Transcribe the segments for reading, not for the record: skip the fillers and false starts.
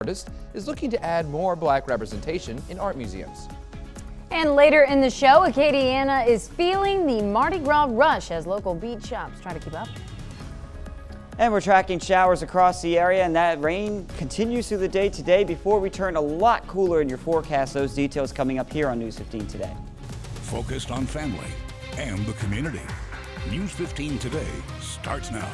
artist is looking to add more black representation in art museums. And later in the show, Acadiana is feeling the Mardi Gras rush as local beach shops try to keep up. And we're tracking showers across the area, and that rain continues through the day today before we turn a lot cooler in your forecast. Those details coming up here on News 15 Today. Focused on family and the community. News 15 Today starts now.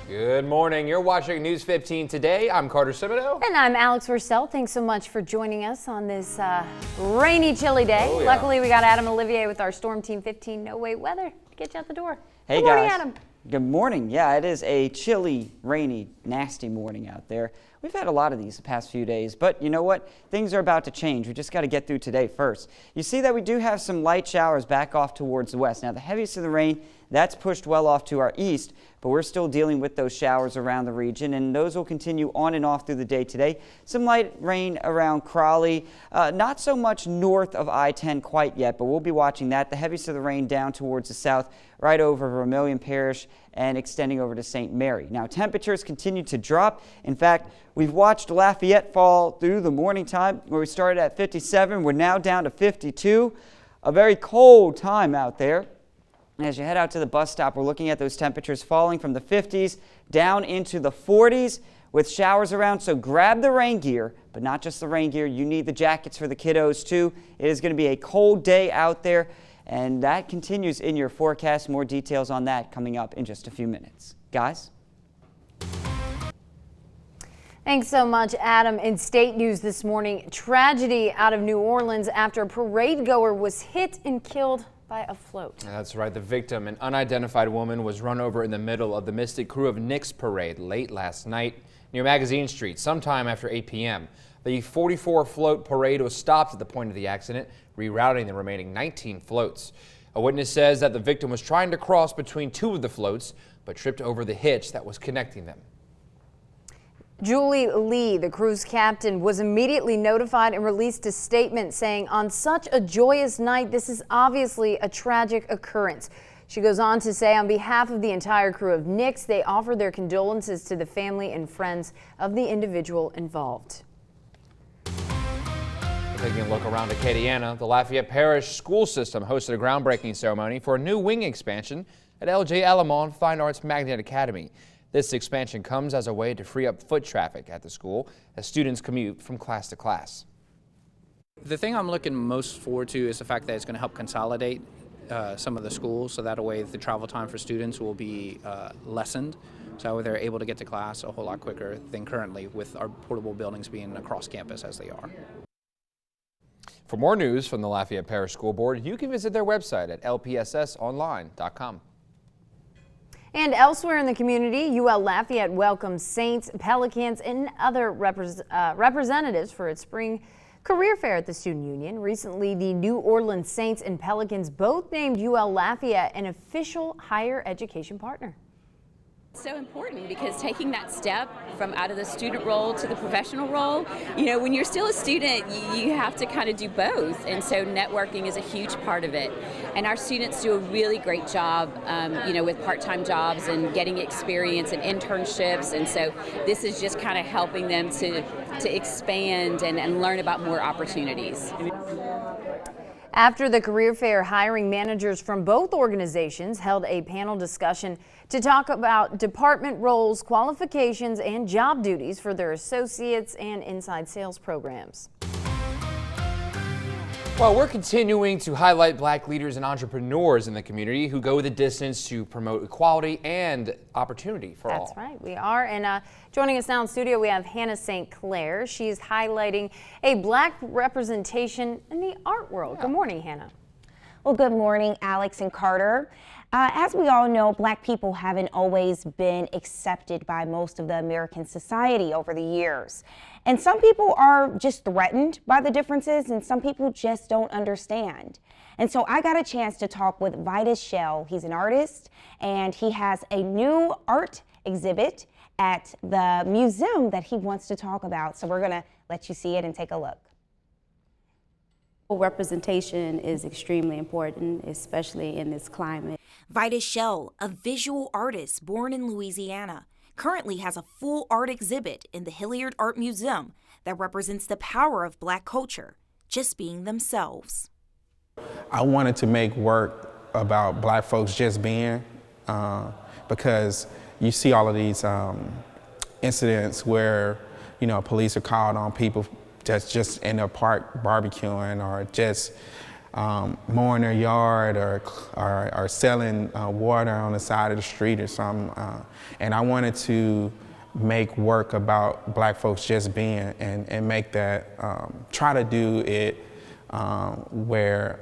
Good morning. You're watching News 15 Today. I'm Carter Cimino. And I'm Alex Purcell. Thanks so much for joining us on this rainy, chilly day. Oh, yeah. Luckily, we got Adam Olivier with our Storm Team 15 No Wait weather to get you out the door. Hey Good morning, guys. Adam. Good morning. Yeah, it is a chilly, rainy, nasty morning out there. We've had a lot of these the past few days, but you know what? Things are about to change. We just got to get through today first. You see that we do have some light showers back off towards the west. Now, the heaviest of the rain, that's pushed well off to our east, but we're still dealing with those showers around the region, and those will continue on and off through the day today. Some light rain around Crawley, not so much north of I-10 quite yet, but we'll be watching that. The heaviest of the rain down towards the south, right over Vermilion Parish and extending over to St. Mary. Now, temperatures continue to drop. In fact, we've watched Lafayette fall through the morning time where we started at 57. We're now down to 52. A very cold time out there. As you head out to the bus stop, we're looking at those temperatures falling from the 50s down into the 40s with showers around. So grab the rain gear, but not just the rain gear. You need the jackets for the kiddos too. It is going to be a cold day out there, and that continues in your forecast. More details on that coming up in just a few minutes. Guys? Thanks so much, Adam. In state news this morning, tragedy out of New Orleans after a parade goer was hit and killed by a float. That's right. The victim, an unidentified woman, was run over in the middle of the Mystic Crew of Nix parade late last night near Magazine Street, sometime after 8 p.m. The 44 float parade was stopped at the point of the accident, rerouting the remaining 19 floats. A witness says that the victim was trying to cross between two of the floats, but tripped over the hitch that was connecting them. Julie Lee, the cruise captain, was immediately notified and released a statement saying, "On such a joyous night, this is obviously a tragic occurrence." She goes on to say, on behalf of the entire crew of Nix, they offer their condolences to the family and friends of the individual involved. Taking a look around Acadiana, the Lafayette Parish School System hosted a groundbreaking ceremony for a new wing expansion at L.J. Alamon Fine Arts Magnet Academy. This expansion comes as a way to free up foot traffic at the school as students commute from class to class. The thing I'm looking most forward to is the fact that it's going to help consolidate some of the schools, so that way the travel time for students will be lessened, so they're able to get to class a whole lot quicker than currently with our portable buildings being across campus as they are. For more news from the Lafayette Parish School Board, you can visit their website at lpssonline.com. And elsewhere in the community, UL Lafayette welcomes Saints, Pelicans, and other representatives for its spring career fair at the Student Union. Recently, the New Orleans Saints and Pelicans both named UL Lafayette an official higher education partner. So important because taking that step from out of the student role to the professional role, you know, when you're still a student, you have to kind of do both. And so networking is a huge part of it. And our students do a really great job, you know, with part-time jobs and getting experience and internships. And so this is just kind of helping them to expand and learn about more opportunities. After the career fair, hiring managers from both organizations held a panel discussion to talk about department roles, qualifications, and job duties for their associates and inside sales programs. Well, we're continuing to highlight black leaders and entrepreneurs in the community who go the distance to promote equality and opportunity for all. That's right, we are. And joining us now in studio, we have Hannah St. Clair. She's highlighting a black representation in the art world. Good morning, Hannah. Well, good morning, Alex and Carter. As we all know, black people haven't always been accepted by most of the American society over the years. And some people are just threatened by the differences, and some people just don't understand. And so I got a chance to talk with Vitus Shell. He's an artist, and he has a new art exhibit at the museum that he wants to talk about. So we're going to let you see it and take a look. Representation is extremely important, especially in this climate. Vitus Shell, a visual artist born in Louisiana. currently has a full art exhibit in the Hilliard Art Museum that represents the power of Black culture, just being themselves. I wanted to make work about Black folks just being, because you see all of these incidents where, you know, police are called on people that's just in their park barbecuing or just mowing their yard or selling water on the side of the street or something. And I wanted to make work about Black folks just being and make that, try to do it where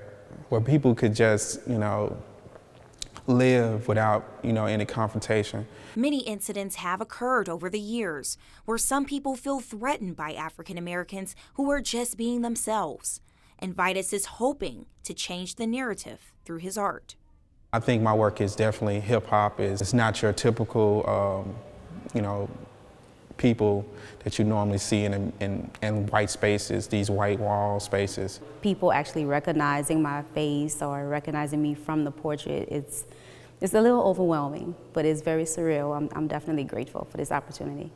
people could just, you know, live without, you know, any confrontation. Many incidents have occurred over the years where some people feel threatened by African Americans who are just being themselves. And Vitus is hoping to change the narrative through his art. I think my work is definitely hip-hop. It's not your typical, you know, people that you normally see in white spaces, these white wall spaces. People actually recognizing my face or recognizing me from the portrait, it's a little overwhelming, but it's very surreal. I'm definitely grateful for this opportunity.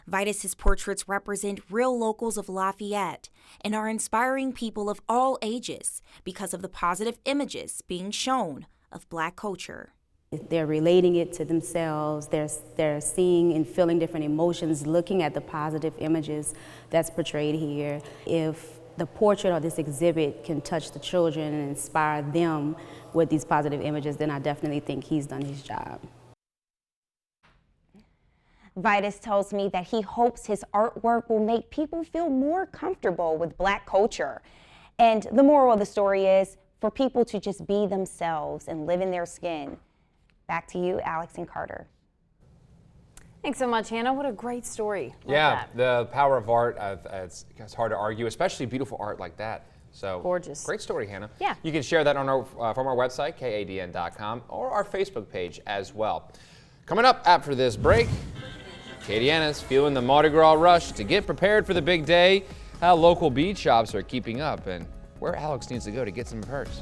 Vitus's portraits represent real locals of Lafayette and are inspiring people of all ages because of the positive images being shown of Black culture. They're relating it to themselves. They're seeing and feeling different emotions, looking at the positive images that's portrayed here. If the portrait or this exhibit can touch the children and inspire them with these positive images, then I definitely think he's done his job. Vitus tells me that he hopes his artwork will make people feel more comfortable with Black culture. And the moral of the story is for people to just be themselves and live in their skin. Back to you, Alex and Carter. Thanks so much, Hannah. What a great story. Love Yeah, that. the power of art, it's hard to argue, especially beautiful art like that. So gorgeous. Great story, Hannah. Yeah. You can share that on our, from our website, kadn.com, or our Facebook page as well. Coming up after this break, Katie Anna's feeling the Mardi Gras rush to get prepared for the big day, how local bead shops are keeping up, and where Alex needs to go to get some perks.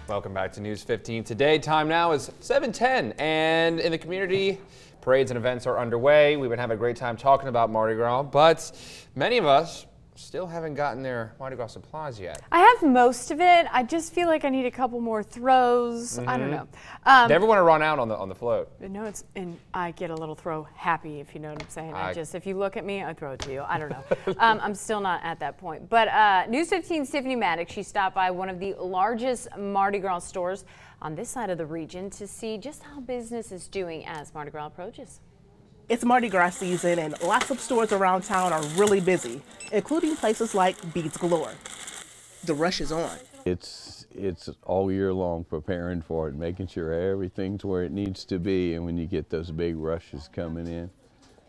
Welcome back to News 15 Today. Time now is 7:10, and in the community, Parades and events are underway. We've been having a great time talking about Mardi Gras, but many of us still haven't gotten their Mardi Gras supplies yet. I have most of it. I just feel like I need a couple more throws. I don't know. Never want to run out on the float. No, and I get a little throw happy, if you know what I'm saying. If you look at me, I throw it to you. I don't know. I'm still not at that point. But News 15's Tiffany Maddox, she stopped by one of the largest Mardi Gras stores on this side of the region to see just how business is doing as Mardi Gras approaches. It's Mardi Gras season and lots of stores around town are really busy, including places like Beads Galore. The rush is on. It's all year long preparing for it, making sure everything's where it needs to be, and when you get those big rushes coming in.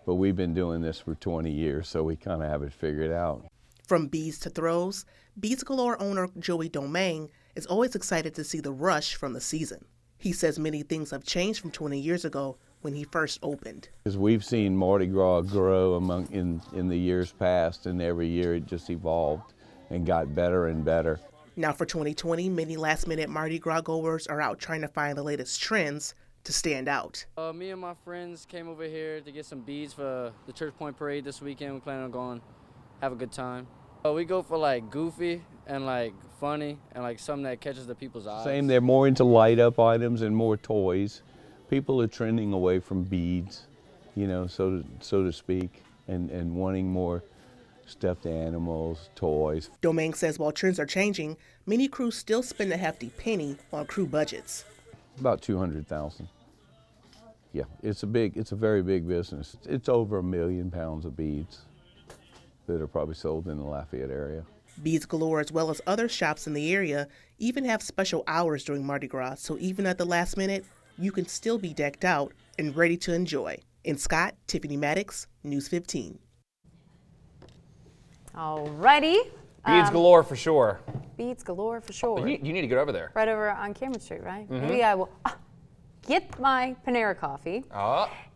But we've been doing this for 20 years, so we kind of have it figured out. From beads to throws, Beads Galore owner Joey Domingue is always excited to see the rush from the season. He says many things have changed from 20 years ago when he first opened. Because we've seen Mardi Gras grow in the years past, and every year it just evolved and got better and better. Now for 2020, many last-minute Mardi Gras goers are out trying to find the latest trends to stand out. Me and my friends came over here to get some beads for the Church Point Parade this weekend. We plan on going, have a good time. We go for like goofy and like funny and like something that catches the people's eyes. Same, they're more into light-up items and more toys. People are trending away from beads, you know, so to speak, and wanting more stuffed animals, toys. Domingue says while trends are changing, many crews still spend a hefty penny on crew budgets. About 200,000. Yeah, it's a very big business. It's over 1 million pounds of beads that are probably sold in the Lafayette area. Beads Galore, as well as other shops in the area, even have special hours during Mardi Gras, so even at the last minute, you can still be decked out and ready to enjoy. In Scott, Tiffany Maddox, News 15. Alrighty. Beads galore for sure. Beads galore for sure. You need to get over there. Right over on Cameron Street, right? Maybe I will get my Panera coffee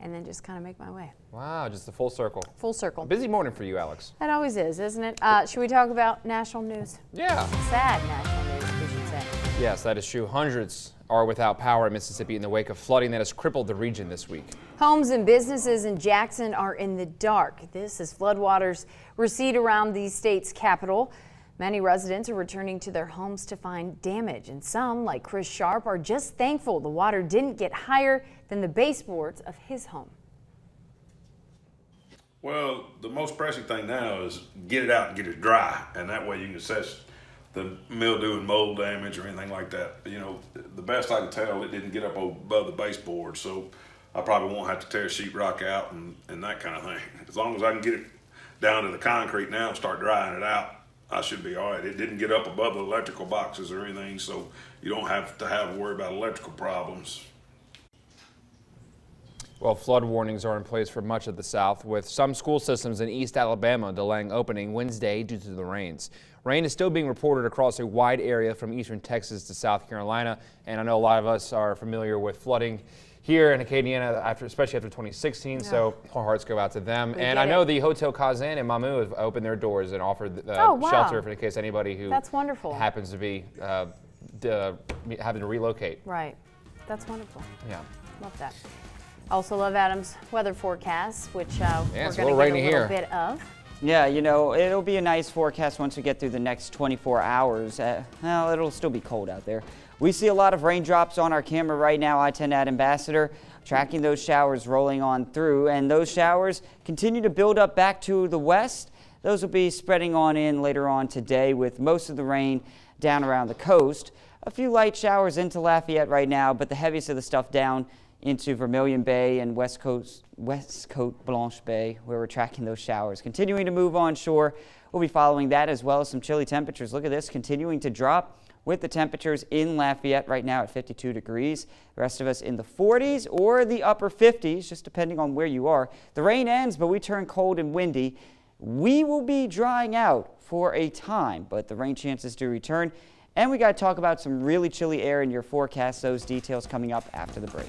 and then just kind of make my way. Wow, just a full circle. Full circle. Busy morning for you, Alex. That always is, isn't it? Should we talk about national news? Yeah. Sad national news, we should say. Yes, that is true. Hundreds are without power in Mississippi in the wake of flooding that has crippled the region this week. Homes and businesses in Jackson are in the dark. This as floodwaters recede around the state's capital. Many residents are returning to their homes to find damage, and some, like Chris Sharp, are just thankful the water didn't get higher than the baseboards of his home. Well, the most pressing thing now is get it out and get it dry, and that way you can assess the mildew and mold damage or anything like that. You know, the best I can tell, it didn't get up above the baseboard, so I probably won't have to tear sheetrock out and that kind of thing. As long as I can get it down to the concrete now and start drying it out, I should be all right. It didn't get up above the electrical boxes or anything, so you don't have to worry about electrical problems. Well, flood warnings are in place for much of the South, with some school systems in East Alabama delaying opening Wednesday due to the rains. Rain is still being reported across a wide area from eastern Texas to South Carolina, and I know a lot of us are familiar with flooding here in Acadiana, especially after 2016, so our hearts go out to them. And I know the Hotel Kadn in Mamou have opened their doors and offered shelter in case anybody who happens to be having to relocate. Right. That's wonderful. Yeah. Love that. Also love Adam's weather forecast, which we're going to get a little bit of. Yeah, you know, it'll be a nice forecast once we get through the next 24 hours. Well, it'll still be cold out there. We see a lot of raindrops on our camera right now, I-10 at Ambassador, tracking those showers rolling on through, and those showers continue to build up back to the west. Those will be spreading on in later on today with most of the rain down around the coast. A few light showers into Lafayette right now, but the heaviest of the stuff down into Vermilion Bay and West Coast Blanche Bay, where we're tracking those showers. Continuing to move onshore, we'll be following that as well as some chilly temperatures. Look at this, continuing to drop with the temperatures in Lafayette right now at 52 degrees. The rest of us in the 40s or the upper 50s, just depending on where you are. The rain ends, but we turn cold and windy. We will be drying out for a time, but the rain chances do return. And we got to talk about some really chilly air in your forecast. Those details coming up after the break.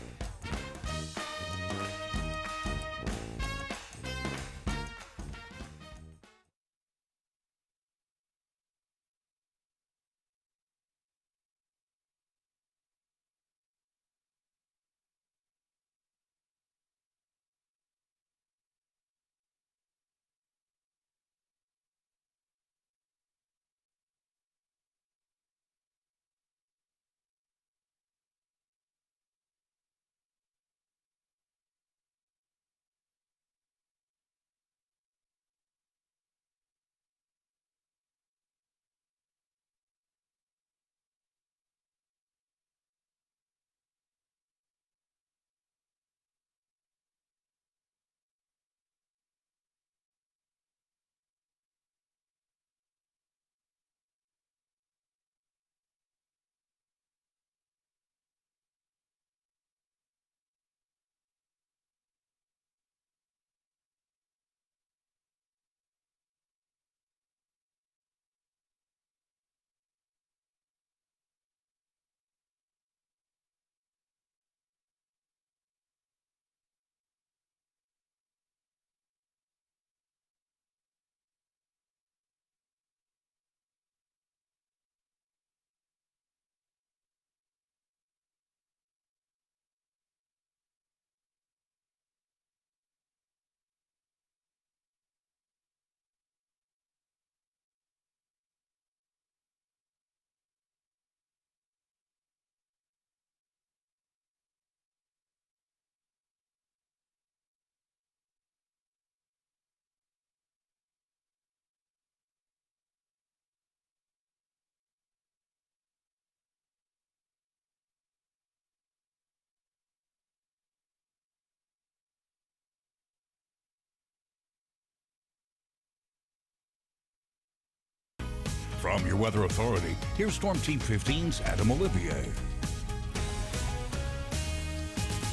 From your Weather Authority, here's Storm Team 15's Adam Olivier.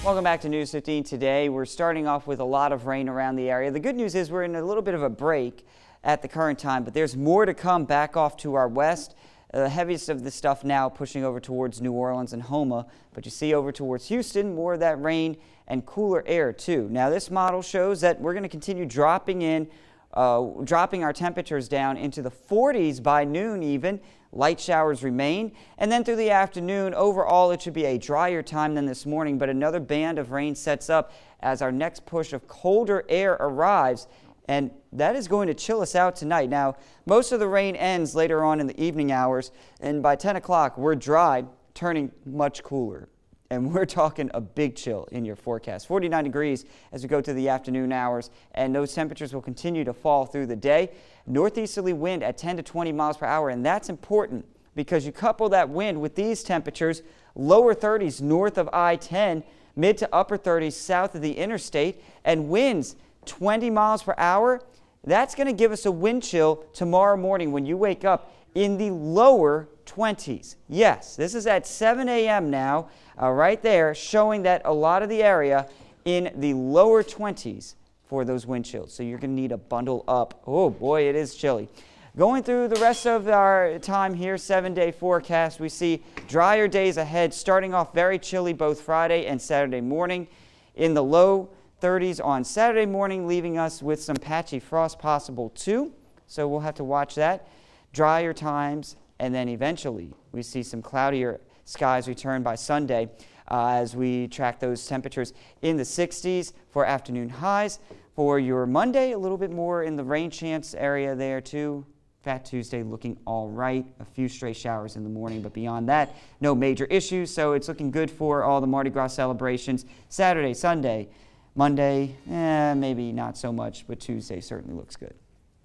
Welcome back to News 15 today. We're starting off with a lot of rain around the area. The good news is we're in a little bit of a break at the current time, but there's more to come back off to our west. The heaviest of the stuff now pushing over towards New Orleans and Houma, but you see over towards Houston, more of that rain and cooler air too. Now this model shows that we're going to continue dropping our temperatures down into the 40s by noon even. Light showers remain, and then through the afternoon, overall it should be a drier time than this morning, but another band of rain sets up as our next push of colder air arrives, and that is going to chill us out tonight. Now, most of the rain ends later on in the evening hours, and by 10 o'clock, we're dry, turning much cooler. And we're talking a big chill in your forecast. 49 degrees as we go to the afternoon hours, and those temperatures will continue to fall through the day. Northeasterly wind at 10 to 20 miles per hour, and that's important because you couple that wind with these temperatures, lower 30s north of I-10, mid to upper 30s south of the interstate, and winds 20 miles per hour. That's going to give us a wind chill tomorrow morning when you wake up in the lower 20s. Yes, this is at 7 a.m. now, right there, showing that a lot of the area in the lower 20s for those wind chills. So you're going to need a bundle up. Oh boy, it is chilly. Going through the rest of our time here, 7-day forecast, we see drier days ahead, starting off very chilly both Friday and Saturday morning. In the low 30s on Saturday morning, leaving us with some patchy frost possible too. So we'll have to watch that. Drier times, and then eventually we see some cloudier skies return by Sunday as we track those temperatures in the 60s for afternoon highs. For your Monday, a little bit more in the rain chance area there too. Fat Tuesday looking all right. A few stray showers in the morning, but beyond that, no major issues. So it's looking good for all the Mardi Gras celebrations. Saturday, Sunday, Monday, maybe not so much, but Tuesday certainly looks good.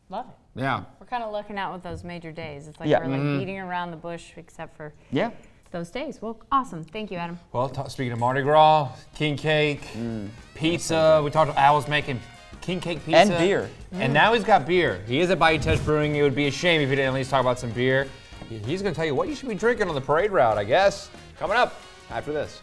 Love it. Yeah. We're kind of looking out with those major days. It's like Yeah. we're like beating around the bush except for those days. Well, awesome. Thank you, Adam. Well, speaking of Mardi Gras, king cake, pizza. We talked. Al was making king cake pizza. And beer. And now he's got beer. He is at Bayou Teche Brewing. It would be a shame if he didn't at least talk about some beer. He's going to tell you what you should be drinking on the parade route, I guess. Coming up after this.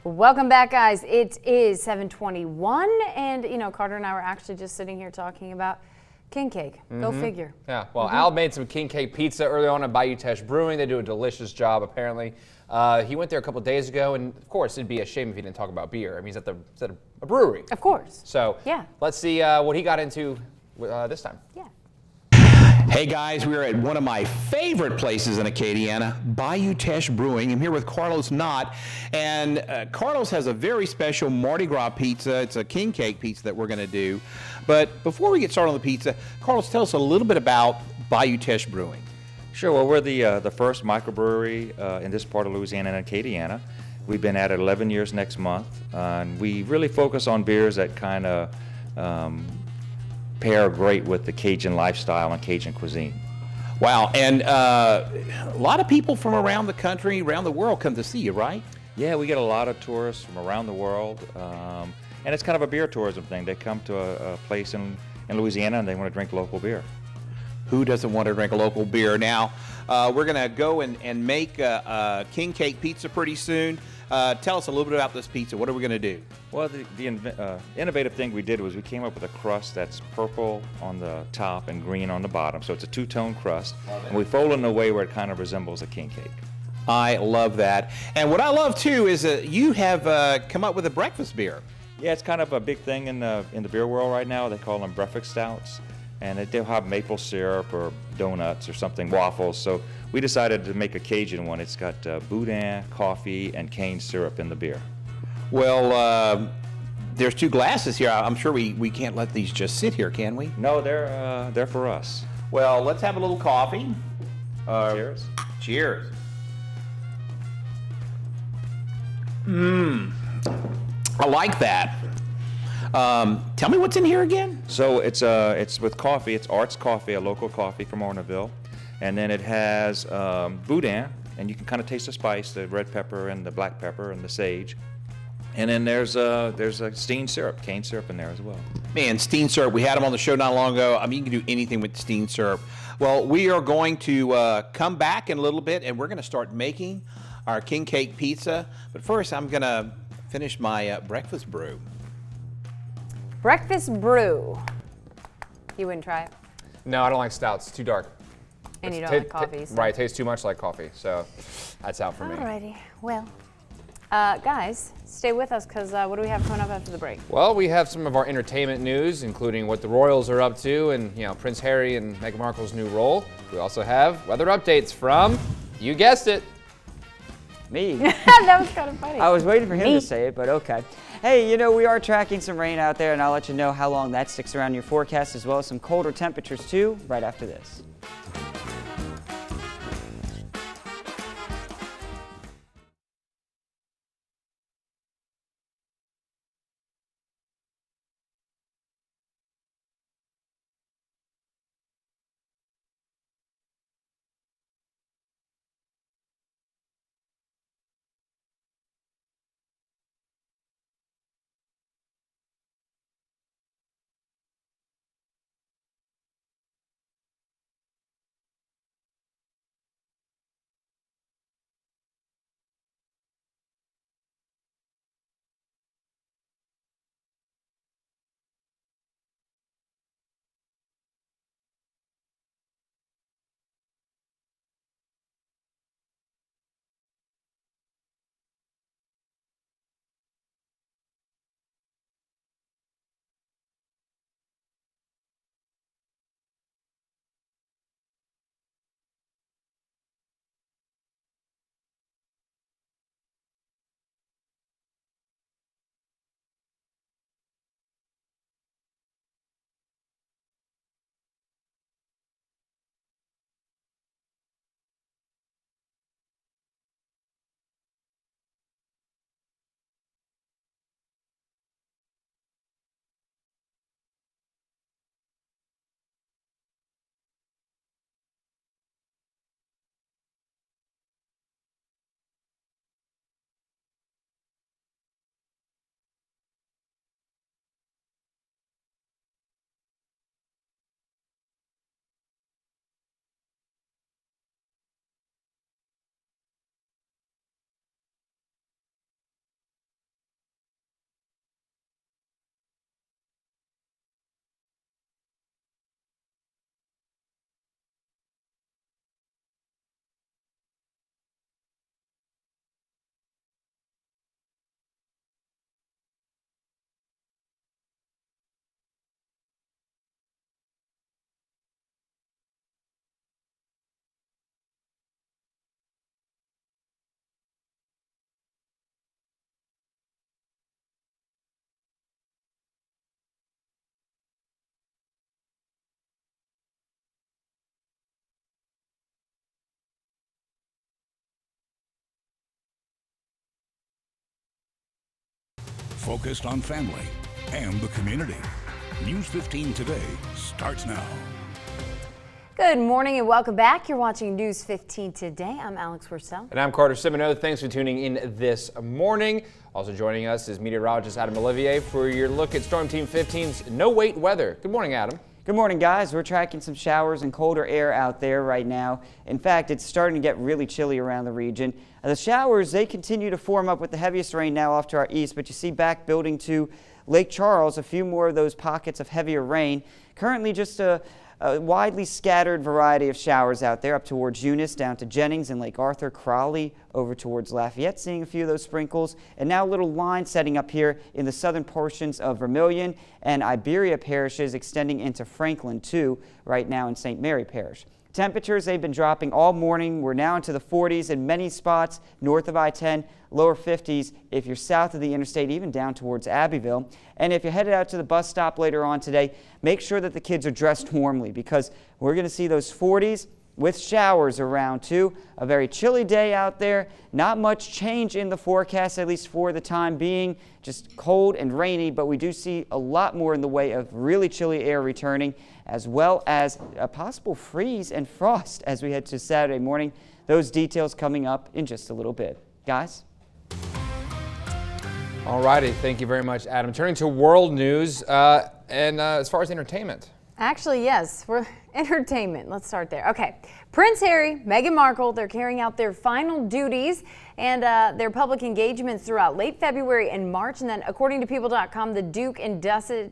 Welcome back, guys. It is 7:21, and Carter and I were actually just sitting here talking about King cake. Go figure. Yeah, well, Al made some king cake pizza early on at Bayou Teche Brewing. They do a delicious job, apparently. He went there a couple days ago, and of course, it'd be a shame if he didn't talk about beer. I mean, he's at a brewery. Of course. So Yeah. let's see what he got into this time. Yeah. Hey guys, we are at one of my favorite places in Acadiana, Bayou Teche Brewing. I'm here with Carlos Knott, and Carlos has a very special Mardi Gras pizza. It's a king cake pizza that we're going to do. But before we get started on the pizza, Carlos, tell us a little bit about Bayou Teche Brewing. Sure. Well, we're the first microbrewery in this part of Louisiana and Acadiana. We've been at it 11 years next month, and we really focus on beers that kind of pair great with the Cajun lifestyle and Cajun cuisine. Wow, and a lot of people from around the country, around the world come to see you, right? Yeah, we get a lot of tourists from around the world, and it's kind of a beer tourism thing. They come to a place in Louisiana and they want to drink local beer. Who doesn't want to drink a local beer? Now, we're going to go and make a king cake pizza pretty soon. Tell us a little bit about this pizza. What are we going to do? Well, the innovative thing we did was we came up with a crust that's purple on the top and green on the bottom. So it's a two-tone crust, and we fold it in a way where it kind of resembles a king cake. I love that. And what I love, too, is you have come up with a breakfast beer. Yeah, it's kind of a big thing in the beer world right now. They call them breakfast stouts. And they'll have maple syrup or donuts or something, waffles. So we decided to make a Cajun one. It's got boudin, coffee, and cane syrup in the beer. Well, there's 2 glasses here. I'm sure we can't let these just sit here, can we? No, they're for us. Well, let's have a little coffee. Cheers. Cheers. I like that. Tell me what's in here again. So it's with coffee. It's Art's Coffee, a local coffee from Orneville. And then it has boudin, and you can kind of taste the spice, the red pepper and the black pepper and the sage. And then there's a steamed syrup, cane syrup in there as well. Man, steamed syrup, we had them on the show not long ago. I mean, you can do anything with steamed syrup. Well, we are going to come back in a little bit, and we're going to start making our king cake pizza. But first, I'm going to finish my breakfast brew. Breakfast brew. You wouldn't try it? No, I don't like stouts. It's too dark. And you don't like coffee. So. Right, it tastes too much like coffee, so that's out for me. Alrighty, well, guys, stay with us because what do we have coming up after the break? Well, we have some of our entertainment news, including what the Royals are up to and, Prince Harry and Meghan Markle's new role. We also have weather updates from, you guessed it, me. That was kind of funny. I was waiting for him to say it, but okay. Hey, we are tracking some rain out there, and I'll let you know how long that sticks around your forecast, as well as some colder temperatures, too, right after this. focused on family and the community. News 15 Today starts now. Good morning and welcome back. You're watching News 15 Today. I'm Alex Worsell. And I'm Carter Simino. Thanks for tuning in this morning. Also joining us is meteorologist Adam Olivier for your look at Storm Team 15's no-wait weather. Good morning, Adam. Good morning, guys. We're tracking some showers and colder air out there right now. In fact, it's starting to get really chilly around the region. The showers, they continue to form up with the heaviest rain now off to our east, but you see back building to Lake Charles, a few more of those pockets of heavier rain. Currently just a widely scattered variety of showers out there up towards Eunice, down to Jennings and Lake Arthur, Crowley, over towards Lafayette, seeing a few of those sprinkles. And now a little line setting up here in the southern portions of Vermilion and Iberia parishes, extending into Franklin too, right now in St. Mary Parish. Temperatures, they've been dropping all morning. We're now into the 40s in many spots north of I-10, lower 50s if you're south of the interstate, even down towards Abbeville. And if you're headed out to the bus stop later on today, make sure that the kids are dressed warmly because we're going to see those 40s with showers around too. A very chilly day out there. Not much change in the forecast, at least for the time being. Just cold and rainy, but we do see a lot more in the way of really chilly air returning, as well as a possible freeze and frost as we head to Saturday morning. Those details coming up in just a little bit. Guys? All righty. Thank you very much, Adam. Turning to world news and as far as entertainment. Actually, yes, we're entertainment. Let's start there. Okay. Prince Harry, Meghan Markle, they're carrying out their final duties and their public engagements throughout late February and March. And then, according to People.com, the Duke and Duchess,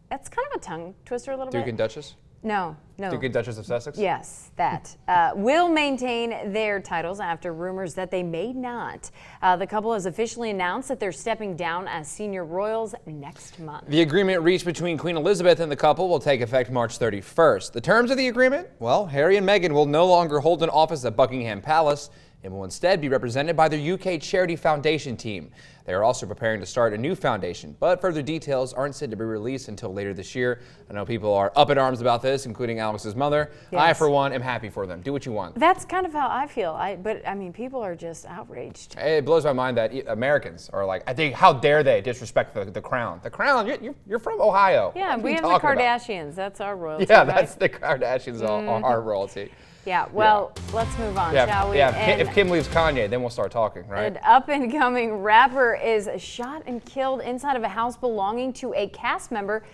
that's kind of a tongue twister a little bit. Duke and Duchess? No. Duke and Duchess of Sussex? Yes, that. Will maintain their titles after rumors that they may not. The couple has officially announced that they're stepping down as senior royals next month. The agreement reached between Queen Elizabeth and the couple will take effect March 31st. The terms of the agreement? Well, Harry and Meghan will no longer hold an office at Buckingham Palace and will instead be represented by their UK charity foundation team. They are also preparing to start a new foundation, but further details aren't said to be released until later this year. I know people are up in arms about this, including Alex's mother. Yes. I, for one, am happy for them. Do what you want. That's kind of how I feel. But I mean, people are just outraged. It blows my mind that Americans are like, I think, how dare they disrespect the crown? The crown, you're from Ohio. Yeah, we have the Kardashians. That's our royalty. Yeah, right? that's the Kardashians, our royalty. Yeah, well, let's move on, shall we? Yeah, if Kim leaves Kanye, then we'll start talking, right? An up-and-coming rapper is shot and killed inside of a house belonging to a cast member